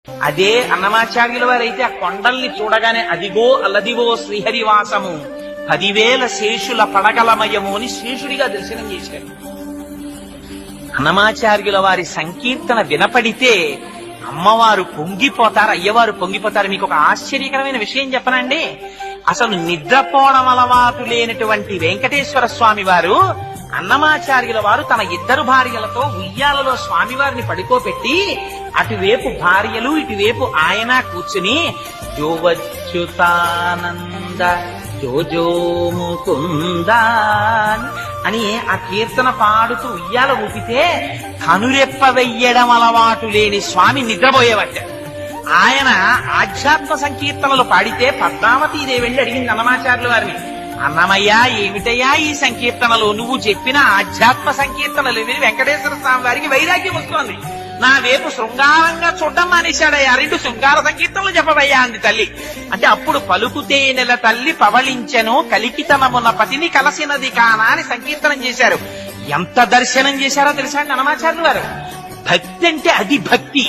అదే అన్నమాచార్యుల వారైతే ఆ కొండల్ని చూడగానే అదిగో అల్లదిగో శ్రీహరివాసము 10,000 శేషుల పడగలమయము అని శేషుడిగా దర్శనం చేశారు. అన్నమాచార్యుల వారి సంకీర్తన వినపడితే అమ్మవారు పొంగిపోతారు, అయ్యవారు పొంగిపోతారు. మీకు ఒక ఆశ్చర్యకరమైన విషయం చెప్పనండి. అసలు నిద్రపోవడం అలవాటు లేనటువంటి వెంకటేశ్వర స్వామి వారు అన్నమాచార్యుల వారు తన 2 భార్యలతో ఉయ్యాలలో స్వామివారిని పడుకోబెట్టి అటువైపు భార్యలు ఇటువైపు ఆయన కూర్చుని జోవచ్యుతానంద జోజో ముకుంద అని ఆ కీర్తన పాడుతూ ఉయ్యాల ఊపితే కనురెప్ప వెయ్యడం అలవాటు లేని స్వామి నిద్రపోయేవట. ఆయన ఆధ్యాత్మ సంకీర్తనలు పాడితే పద్మావతీదేవి వెళ్ళి అడిగింది అన్నమాచార్యుల వారిని, అన్నమయ్య ఏమిటయ్యా ఈ సంకీర్తనలు, నువ్వు చెప్పిన ఆధ్యాత్మ సంకీర్తనలు విని వెంకటేశ్వర స్వామి వారికి వైరాగ్యం వస్తోంది, నా వైపు శృంగారంగా చూడడం మానేశాడయ్యా, 2 శృంగార సంకీర్తనలు చెప్పవయ్యా అంది తల్లి. అంటే అప్పుడు పలుకుతే నెల తల్లి పవళించెను కలికితనమున పతిని కలసినది కానా అని సంకీర్తనం చేశారు. ఎంత దర్శనం చేశారో తెలుసా అండి అన్నమాచార్యుల వారు. భక్తి అంటే అది భక్తి.